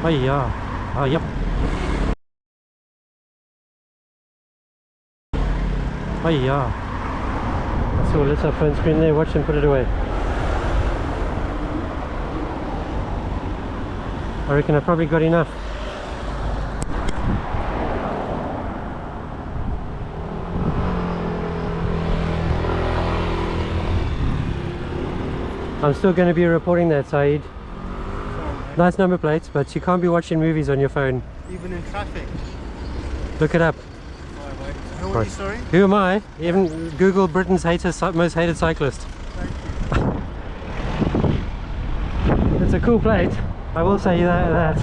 Oh yeah. Oh yep. Oh yeah. So let's have phone screen there, watch and put it away. I reckon I probably got enough. I'm still going to be reporting that, Saeed. Nice number plates, but you can't be watching movies on your phone. Even in traffic. Look it up. Who are you, sorry? Who am I? Even Google Britain's most hated cyclist. Thank you. It's a cool plate, I will say that.